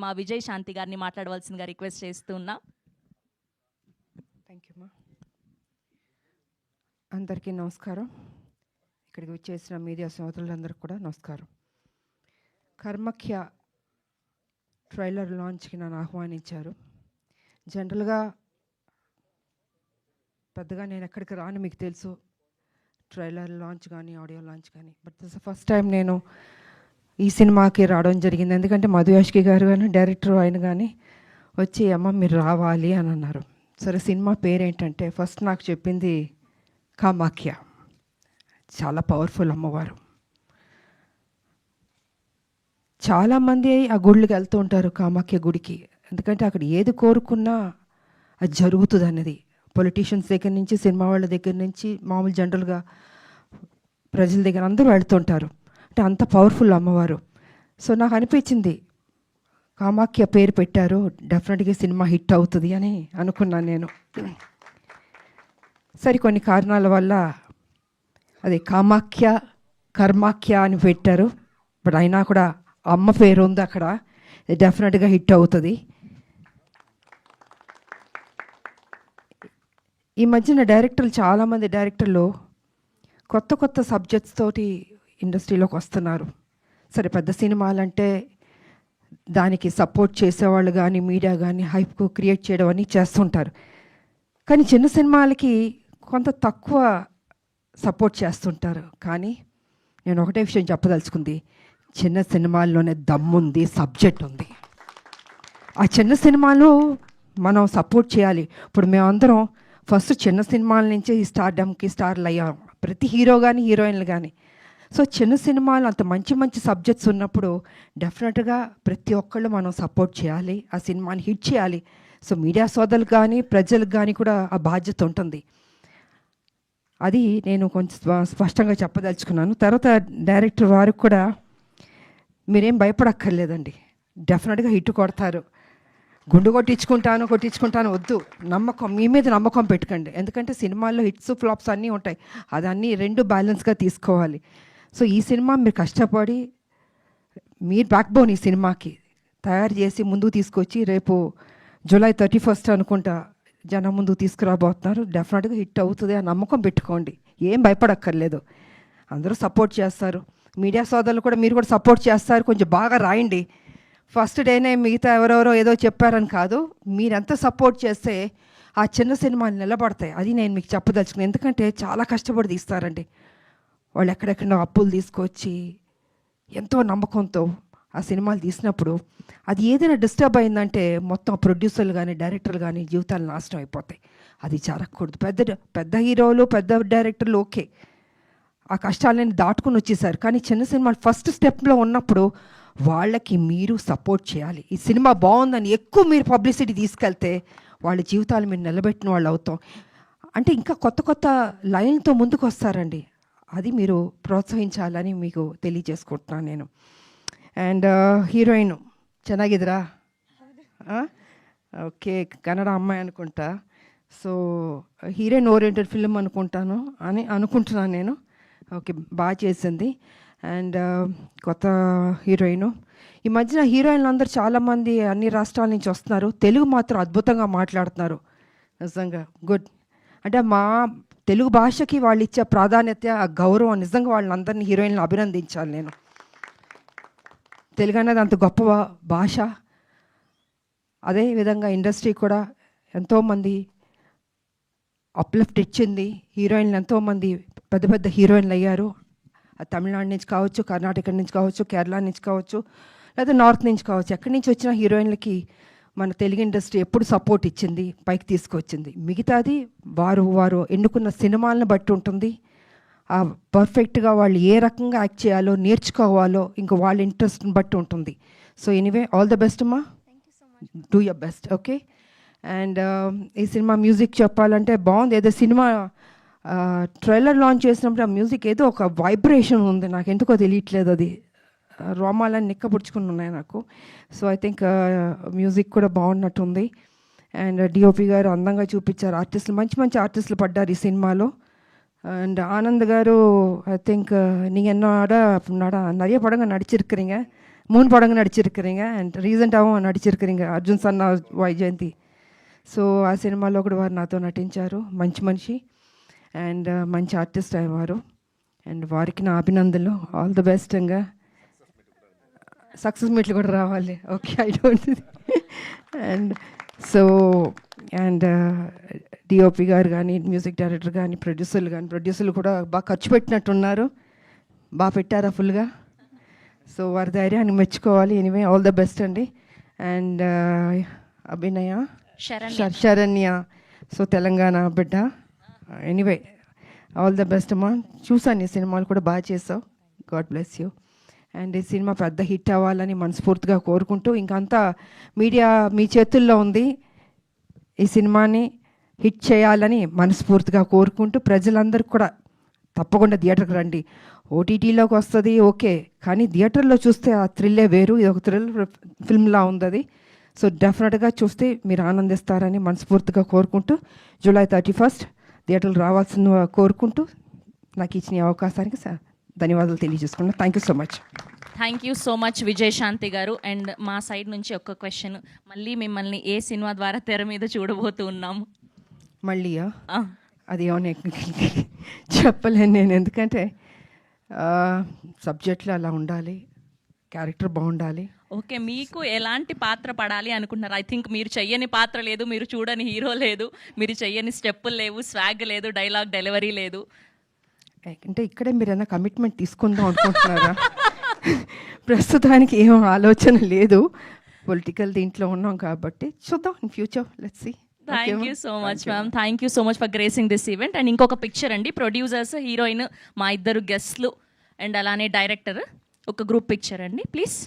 మా విజయ్ శాంతి గారిని మాట్లాడవలసిందిగా రిక్వెస్ట్ చేస్తున్నా. థ్యాంక్ యూ మా. అందరికీ నమస్కారం. ఇక్కడికి వచ్చేసిన మీడియా సోదరులందరికీ కూడా నమస్కారం. కర్మఖ్య ట్రైలర్ లాంచ్కి నన్ను ఆహ్వానించారు. జనరల్గా పెద్దగా నేను ఎక్కడికి రాను, మీకు తెలుసు, ట్రైలర్ లాంచ్ కానీ ఆడియో లాంచ్ కానీ. బట్ దిస్ ఫస్ట్ టైం నేను ఈ సినిమాకి రావడం జరిగింది. ఎందుకంటే మధు యాష్కి గారు కానీ డైరెక్టర్ ఆయన కానీ వచ్చి అమ్మ మీరు రావాలి అని అన్నారు. సరే సినిమా పేరేంటంటే ఫస్ట్ నాకు చెప్పింది కామాఖ్య, చాలా పవర్ఫుల్ అమ్మవారు. చాలామంది ఆ గుళ్ళకి వెళ్తూ ఉంటారు, కామాఖ్య గుడికి. ఎందుకంటే అక్కడ ఏది కోరుకున్నా అది జరుగుతుంది అన్నది. పొలిటీషియన్స్ దగ్గర నుంచి, సినిమా వాళ్ళ దగ్గర నుంచి, మామూలు జనరల్గా ప్రజల దగ్గర అందరూ వెళ్తుంటారు. అంటే అంత పవర్ఫుల్ అమ్మవారు. సో నాకు అనిపించింది కామాఖ్య పేరు పెట్టారు, డెఫినెట్గా సినిమా హిట్ అవుతుంది అని అనుకున్నాను నేను. సరే కొన్ని కారణాల వల్ల అది కామాఖ్య కర్మాఖ్య అని పెట్టారు. బట్ అయినా కూడా అమ్మ పేరు ఉంది అక్కడ, డెఫినెట్గా హిట్ అవుతుంది. ఈ మధ్యన డైరెక్టర్లు, చాలామంది డైరెక్టర్లు కొత్త కొత్త సబ్జెక్ట్స్ తోటి ఇండస్ట్రీలోకి వస్తున్నారు. సరే పెద్ద సినిమాలంటే దానికి సపోర్ట్ చేసేవాళ్ళు కానీ మీడియా కానీ హైప్ క్రియేట్ చేయడం అని చేస్తుంటారు. కానీ చిన్న సినిమాలకి కొంత తక్కువ సపోర్ట్ చేస్తుంటారు. కానీ నేను ఒకటే విషయం చెప్పదలుచుకుంది, చిన్న సినిమాల్లోనే దమ్ముంది, సబ్జెక్ట్ ఉంది. ఆ చిన్న సినిమాలు మనం సపోర్ట్ చేయాలి. ఇప్పుడు మేమందరం ఫస్ట్ చిన్న సినిమాల నుంచి ఈ స్టార్డమ్కి స్టార్లు అయ్యాం, ప్రతి హీరో కానీ హీరోయిన్లు కానీ. సో చిన్న సినిమాలు అంత మంచి మంచి సబ్జెక్ట్స్ ఉన్నప్పుడు డెఫినెట్గా ప్రతి ఒక్కళ్ళు మనం సపోర్ట్ చేయాలి, ఆ సినిమాని హిట్ చేయాలి. సో మీడియా సోదరులకు కానీ ప్రజలకు కానీ కూడా ఆ బాధ్యత ఉంటుంది. అది నేను కొంచెం స్పష్టంగా చెప్పదలుచుకున్నాను. తర్వాత డైరెక్టర్ వారికి కూడా మీరేం భయపడక్కర్లేదండి, డెఫినెట్గా హిట్ కొడతారు. గుండు కొట్టించుకుంటాను వద్దు, నమ్మకం మీ మీద నమ్మకం పెట్టుకోండి. ఎందుకంటే సినిమాల్లో హిట్స్ ఫ్లాప్స్ అన్నీ ఉంటాయి, అదన్నీ రెండు బ్యాలెన్స్గా తీసుకోవాలి. సో ఈ సినిమా మీరు కష్టపడి మీరు బ్యాక్ బోన్ ఈ సినిమాకి తయారు చేసి ముందుకు తీసుకొచ్చి రేపు జూలై 31 అనుకుంటా జనం ముందుకు తీసుకురాబోతున్నారు. డెఫినెట్గా హిట్ అవుతుంది, ఆ నమ్మకం పెట్టుకోండి, ఏం భయపడక్కర్లేదు. అందరూ సపోర్ట్ చేస్తారు, మీడియా సోదరులు కూడా మీరు కూడా సపోర్ట్ చేస్తారు. కొంచెం బాగా రాయండి. ఫస్ట్ డేనే మిగతా ఎవరెవరో ఏదో చెప్పారని కాదు, మీరెంత సపోర్ట్ చేస్తే ఆ చిన్న సినిమాలు నిలబడతాయి. అది నేను మీకు చెప్పదలుచుకున్నాను. ఎందుకంటే చాలా కష్టపడి తీస్తారండి వాళ్ళు, ఎక్కడెక్కడో అప్పులు తీసుకొచ్చి ఎంతో నమ్మకంతో ఆ సినిమాలు తీసినప్పుడు అది ఏదైనా డిస్టర్బ్ అయిందంటే మొత్తం ప్రొడ్యూసర్లు కానీ డైరెక్టర్లు కానీ జీవితాలు నాశనం అయిపోతాయి. అది జరగకూడదు. పెద్ద హీరోలు పెద్ద డైరెక్టర్లు ఓకే, ఆ కష్టాలని దాటుకుని వచ్చేసారు. కానీ చిన్న సినిమాలు ఫస్ట్ స్టెప్లో ఉన్నప్పుడు వాళ్ళకి మీరు సపోర్ట్ చేయాలి. ఈ సినిమా బాగుందని ఎక్కువ మీరు పబ్లిసిటీ తీసుకెళ్తే వాళ్ళ జీవితాలు మీరు నిలబెట్టిన వాళ్ళు అవుతాం. అంటే ఇంకా కొత్త కొత్త లైన్తో ముందుకు వస్తారండి, అది మీరు ప్రోత్సహించాలని మీకు తెలియజేసుకుంటున్నాను నేను. అండ్ హీరోయిన్ ಚೆನ್ನಾಗಿದ್ದೀರಾ? ఓకే, కన్నడ అమ్మాయి అనుకుంటా. సో హీరోయిన్ ఓరియంటెడ్ ఫిల్మ్ అనుకుంటున్నాను నేను. ఓకే, బాగా చేసింది. అండ్ కొత్త హీరోయిన్. ఈ మధ్యన హీరోయిన్లు అందరూ చాలామంది అన్ని రాష్ట్రాల నుంచి వస్తున్నారు, తెలుగు మాత్రం అద్భుతంగా మాట్లాడుతున్నారు. నిజంగా గుడ్. అంటే మా తెలుగు భాషకి వాళ్ళు ఇచ్చే ప్రాధాన్యత, ఆ గౌరవం, నిజంగా వాళ్ళందరినీ హీరోయిన్లు అభినందించాలి నేను. తెలుగు అనేది అంత గొప్ప భాష. అదేవిధంగా ఇండస్ట్రీ కూడా ఎంతోమంది అప్లిఫ్ట్ ఇచ్చింది. హీరోయిన్లు ఎంతోమంది పెద్ద పెద్ద హీరోయిన్లు అయ్యారు. తమిళనాడు నుంచి కావచ్చు, కర్ణాటక నుంచి కావచ్చు, కేరళ నుంచి కావచ్చు, లేదా నార్త్ నుంచి కావచ్చు, ఎక్కడి నుంచి వచ్చిన హీరోయిన్లకి మన తెలుగు ఇండస్ట్రీ ఎప్పుడు సపోర్ట్ ఇచ్చింది, పైకి తీసుకొచ్చింది. మిగతాది వారు ఎన్నుకున్న సినిమాలను బట్టి ఉంటుంది. పర్ఫెక్ట్గా వాళ్ళు ఏ రకంగా యాక్ట్ చేయాలో నేర్చుకోవాలో ఇంకా వాళ్ళ ఇంట్రెస్ట్ని బట్టి ఉంటుంది. So anyway, all the best అమ్మా, do your best. Okay. And ఈ సినిమా మ్యూజిక్ చెప్పాలంటే బాగుంది. ఏదో సినిమా ట్రైలర్ లాంచ్ చేసినప్పుడు ఆ మ్యూజిక్ ఏదో ఒక వైబ్రేషన్ ఉంది, నాకు ఎందుకో తెలియట్లేదు, అది రోమాలని నిక్కపుడుచుకుని ఉన్నాయి నాకు. సో ఐ థింక్ మ్యూజిక్ కూడా బాగున్నట్టుంది. అండ్ డిఓపి గారు అందంగా చూపించారు, ఆర్టిస్టులు మంచి మంచి ఆర్టిస్టులు పడ్డారు ఈ సినిమాలో. అండ్ ఆనంద్ గారు, ஐ திங்க் நீங்கள் என்னோட நிறைய படங்கள் நடிச்சிருக்கிறீங்க, மூணு படங்கள் நடிச்சிருக்கிறீங்க అండ్ రీసెంట్గాவும் నడిచిరుக்கிறீங்க అర్జున్ సన్న వైజయంతి. సో ఆ సినిమాలో కూడా వారు నాతో నటించారు. మంచి మనిషి అండ్ మంచి ఆర్టిస్ట్ అయ్యేవారు. అండ్ వారికి నా అభినందనలు. All the best. ఇంకా సక్సెస్ మీట్లు కూడా రావాలి. Okay, I don't and so and DOP గారు కానీ, మ్యూజిక్ డైరెక్టర్ కానీ, ప్రొడ్యూసర్లు కూడా బాగా ఖర్చు పెట్టినట్టున్నారు. బాగా పెట్టారా ఫుల్గా? సో వారి ధైర్యాన్ని మెచ్చుకోవాలి. ఎనీవే ఆల్ ద బెస్ట్ అండి. అండ్ అభినయ శరణ్య, సో తెలంగాణ బిడ్డ. ఎనీవే ఆల్ ద బెస్ట్ అమ్మా. చూసాను ఈ సినిమాలు కూడా బాగా చేసావు. God bless you. అండ్ ఈ సినిమా పెద్ద హిట్ అవ్వాలని మనస్ఫూర్తిగా కోరుకుంటూ, ఇంకంతా మీడియా మీ చేతుల్లో ఉంది. ఈ సినిమాని హిట్ చేయాలని మనస్ఫూర్తిగా కోరుకుంటూ, ప్రజలందరికీ కూడా తప్పకుండా థియేటర్కి రండి. ఓటీటీలోకి వస్తుంది ఓకే, కానీ థియేటర్లో చూస్తే ఆ థ్రిల్లే వేరు. ఇది ఒక థ్రిల్ ఫిల్మ్లా ఉంది అది. సో డెఫినెట్గా చూస్తే మీరు ఆనందిస్తారని మనస్ఫూర్తిగా కోరుకుంటూ, జూలై 31 థియేటర్లు రావాల్సిన కోరుకుంటూ, నాకు ఇచ్చిన అవకాశానికి ధన్యవాదాలు తెలియజేసుకున్నాను. Thank you so much. Thank you so much Vijayashanti గారు. అండ్ మా సైడ్ నుంచి ఒక క్వశ్చన్, మళ్ళీ మిమ్మల్ని ఏ సినిమా ద్వారా తెర మీద చూడబోతూ ఉన్నాము? మళ్ళీయా? అది ఏమన్నా చెప్పలేను నేను, ఎందుకంటే సబ్జెక్ట్లో అలా ఉండాలి, క్యారెక్టర్ బాగుండాలి. ఓకే, మీకు ఎలాంటి పాత్ర పడాలి అనుకుంటున్నారు? ఐ థింక్ మీరు చెయ్యని పాత్ర లేదు, మీరు చూడని హీరో లేదు, మీరు చెయ్యని స్టెప్పులు లేవు, స్వాగ్ లేదు, డైలాగ్ డెలివరీ లేదు. అంటే ఇక్కడే మీరు ఏమైనా కమిట్మెంట్ తీసుకుందాం అనుకుంటున్నారా? ప్రస్తుతానికి ఏం ఆలోచన లేదు. పొలిటికల్ దీంట్లో ఉన్నాం కాబట్టి చూద్దాం in future. Let's see. Thank you so much ma'am. Thank you so much for gracing this event. And ఇంకొక పిక్చర్ అండి, ప్రొడ్యూసర్స్, హీరోయిన్, మా ఇద్దరు గెస్ట్లు అండ్ అలానే డైరెక్టర్, ఒక గ్రూప్ పిక్చర్ అండి ప్లీజ్.